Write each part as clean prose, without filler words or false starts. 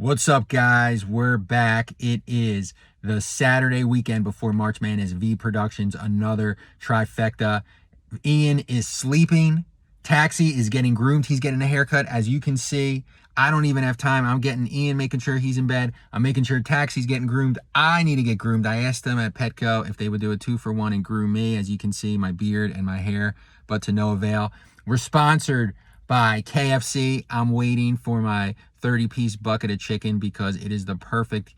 What's up, guys? We're back. It is the Saturday weekend before March Madness. V Productions, another trifecta. Ian is sleeping. Taxi is getting groomed. He's getting a haircut. As you can see, I don't even have time. I'm getting Ian, making sure he's in bed. I'm making sure Taxi's getting groomed. I need to get groomed. I asked them at Petco if they would do a 2-for-1 and groom me. As you can see, my beard and my hair, but to no avail. We're sponsored by KFC. I'm waiting for my 30-piece bucket of chicken because it is the perfect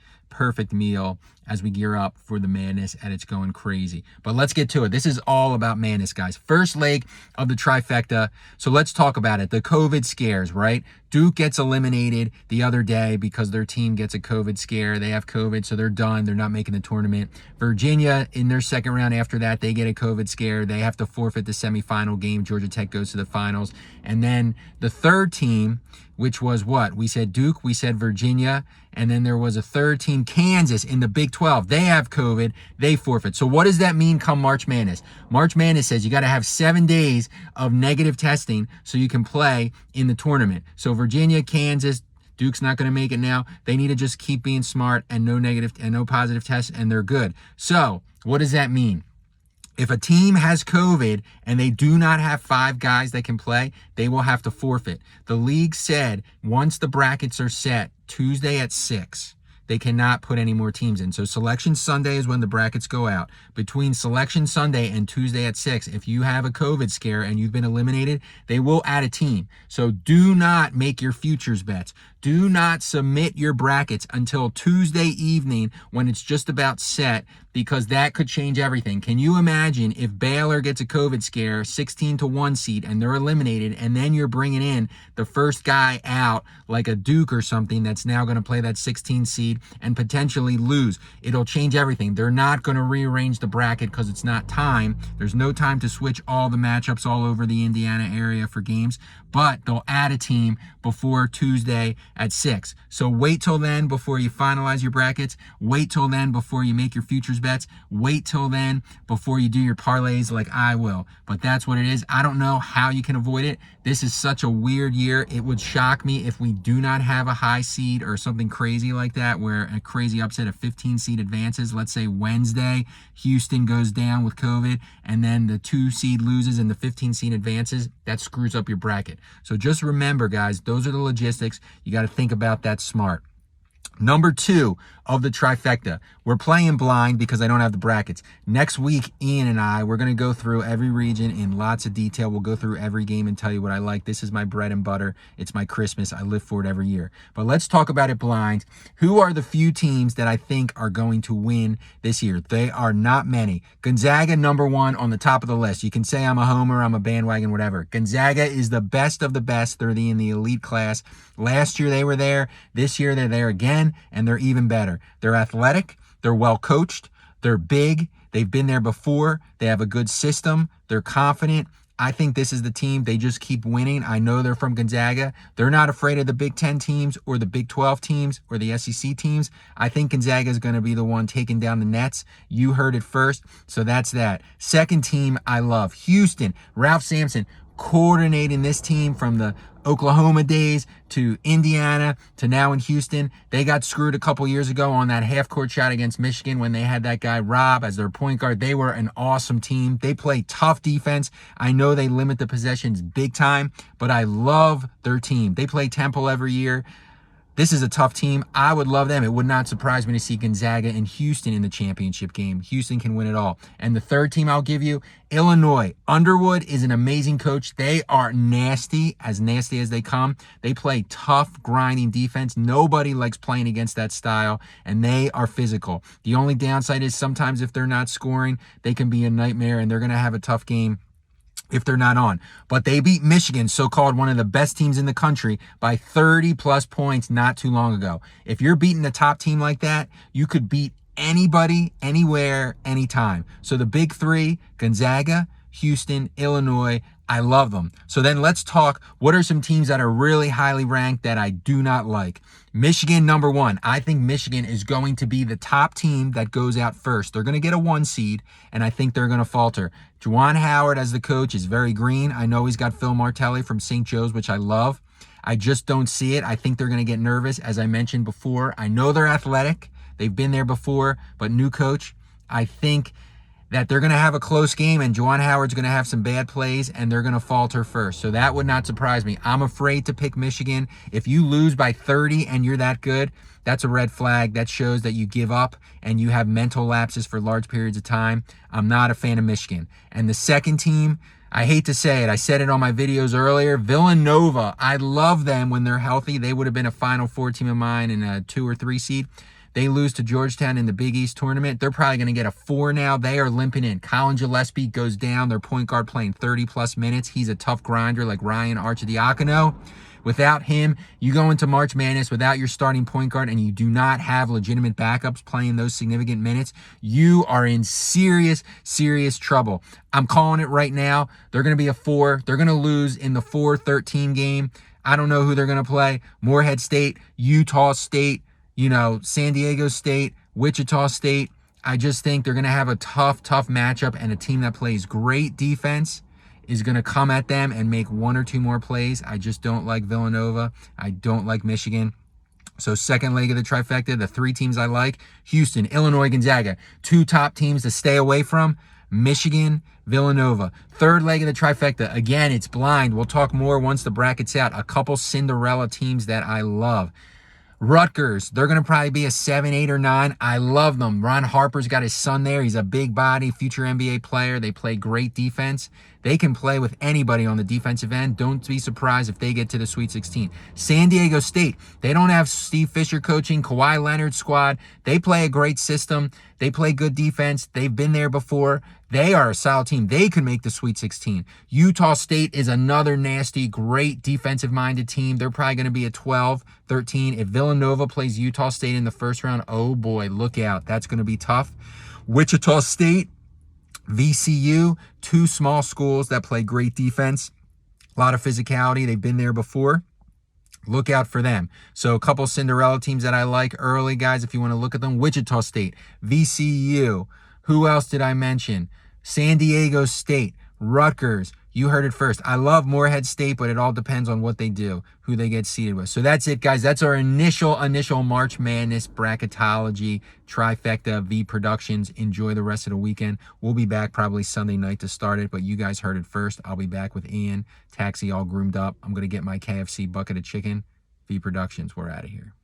meal as we gear up for the madness, and it's going crazy. But let's get to it. This is all about madness, guys. First leg of the trifecta. So let's talk about it. The COVID scares, right? Duke gets eliminated the other day because their team gets a COVID scare. They have COVID, so they're done. They're not making the tournament. Virginia, in their second round after that, they get a COVID scare. They have to forfeit the semifinal game. Georgia Tech goes to the finals. And then the third team, which was what? We said Duke, we said Virginia, and then there was a third team, Kansas, in the Big 12. They have COVID, they forfeit. So what does that mean come March Madness? March Madness says you got to have 7 days of negative testing so you can play in the tournament. So Virginia, Kansas, Duke's not going to make it now. They need to just keep being smart and no negative and no positive tests, and they're good. So what does that mean? If a team has COVID and they do not have 5 guys that can play, they will have to forfeit. The league said once the brackets are set, Tuesday at 6, they cannot put any more teams in. So Selection Sunday is when the brackets go out. Between Selection Sunday and Tuesday at 6, if you have a COVID scare and you've been eliminated, they will add a team. So do not make your futures bets. Do not submit your brackets until Tuesday evening when it's just about set, because that could change everything. Can you imagine if Baylor gets a COVID scare, 16-1 seed, and they're eliminated, and then you're bringing in the first guy out, like a Duke or something, that's now going to play that 16 seed and potentially lose? It'll change everything. They're not going to rearrange the bracket because it's not time. There's no time to switch all the matchups all over the Indiana area for games, but they'll add a team before Tuesday at 6. So wait till then before you finalize your brackets. Wait till then before you make your futures bets. Wait till then before you do your parlays like I will. But that's what it is. I don't know how you can avoid it. This is such a weird year. It would shock me if we do not have a high seed or something crazy like that, where a crazy upset of 15 seed advances. Let's say Wednesday, Houston goes down with COVID, and then the 2 seed loses and the 15 seed advances. That screws up your bracket. So just remember, guys, those are the logistics. You got to think about that smart. Number 2 of the trifecta. We're playing blind because I don't have the brackets. Next week, Ian and I, we're going to go through every region in lots of detail. We'll go through every game and tell you what I like. This is my bread and butter. It's my Christmas. I live for it every year. But let's talk about it blind. Who are the few teams that I think are going to win this year? They are not many. Gonzaga, number 1 on the top of the list. You can say I'm a homer, I'm a bandwagon, whatever. Gonzaga is the best of the best. They're in the elite class. Last year they were there. This year they're there again, and they're even better. They're athletic. They're well coached. They're big. They've been there before. They have a good system. They're confident. I think this is the team. They just keep winning. I know they're from Gonzaga. They're not afraid of the Big 10 teams or the Big 12 teams or the SEC teams. I think Gonzaga is going to be the one taking down the Nets. You heard it first. So that's that. Second team I love, Houston. Ralph Sampson coordinating this team from the Oklahoma days to Indiana to now in Houston. They got screwed a couple years ago on that half-court shot against Michigan when they had that guy Rob as their point guard. They were an awesome team. They play tough defense. I know they limit the possessions big time, but I love their team. They play Temple every year. This is a tough team. I would love them. It would not surprise me to see Gonzaga and Houston in the championship game. Houston can win it all. And the third team I'll give you, Illinois. Underwood is an amazing coach. They are nasty as they come. They play tough, grinding defense. Nobody likes playing against that style, and they are physical. The only downside is sometimes if they're not scoring, they can be a nightmare, and they're going to have a tough game if they're not on. But they beat Michigan, so-called one of the best teams in the country, by 30-plus points not too long ago. If you're beating a top team like that, you could beat anybody, anywhere, anytime. So the big 3, Gonzaga, Houston, Illinois, I love them. So then let's talk, what are some teams that are really highly ranked that I do not like? Michigan, number 1. I think Michigan is going to be the top team that goes out first. They're going to get a 1 seed, and I think they're going to falter. Juwan Howard as the coach is very green. I know he's got Phil Martelli from St. Joe's, which I love. I just don't see it. I think they're going to get nervous, as I mentioned before. I know they're athletic. They've been there before, but new coach, I think that they're going to have a close game, and Juwan Howard's going to have some bad plays, and they're going to falter first. So that would not surprise me. I'm afraid to pick Michigan. If you lose by 30 and you're that good, that's a red flag. That shows that you give up and you have mental lapses for large periods of time. I'm not a fan of Michigan. And the second team, I hate to say it, I said it on my videos earlier, Villanova. I love them when they're healthy. They would have been a Final Four team of mine in a 2 or 3 seed. They lose to Georgetown in the Big East tournament. They're probably going to get a 4 now. They are limping in. Colin Gillespie goes down. Their point guard playing 30-plus minutes. He's a tough grinder like Ryan Arcidiacono. Without him, you go into March Madness without your starting point guard and you do not have legitimate backups playing those significant minutes, you are in serious, serious trouble. I'm calling it right now. They're going to be a 4. They're going to lose in the 4-13 game. I don't know who they're going to play. Morehead State, Utah State, San Diego State, Wichita State. I just think they're going to have a tough matchup, and a team that plays great defense is going to come at them and make 1 or 2 more plays. I just don't like Villanova. I don't like Michigan. So second leg of the trifecta, the 3 teams I like: Houston, Illinois, Gonzaga. 2 top teams to stay away from: Michigan, Villanova. Third leg of the trifecta, again, it's blind. We'll talk more once the bracket's out. A couple Cinderella teams that I love. Rutgers, they're going to probably be a 7, 8, or 9. I love them. Ron Harper's got his son there. He's a big body, future NBA player. They play great defense. They can play with anybody on the defensive end. Don't be surprised if they get to the Sweet 16. San Diego State, they don't have Steve Fisher coaching, Kawhi Leonard squad. They play a great system. They play good defense. They've been there before. They are a solid team. They could make the Sweet 16. Utah State is another nasty, great defensive-minded team. They're probably going to be a 12, 13. If Villanova plays Utah State in the first round, oh boy, look out. That's going to be tough. Wichita State, VCU, 2 small schools that play great defense. A lot of physicality. They've been there before. Look out for them. So a couple Cinderella teams that I like early, guys, if you want to look at them. Wichita State, VCU. Who else did I mention? San Diego State, Rutgers. You heard it first. I love Morehead State, but it all depends on what they do, who they get seeded with. So that's it, guys. That's our initial March Madness bracketology trifecta V Productions. Enjoy the rest of the weekend. We'll be back probably Sunday night to start it, but you guys heard it first. I'll be back with Ian. Taxi all groomed up. I'm going to get my KFC bucket of chicken. V Productions. We're out of here.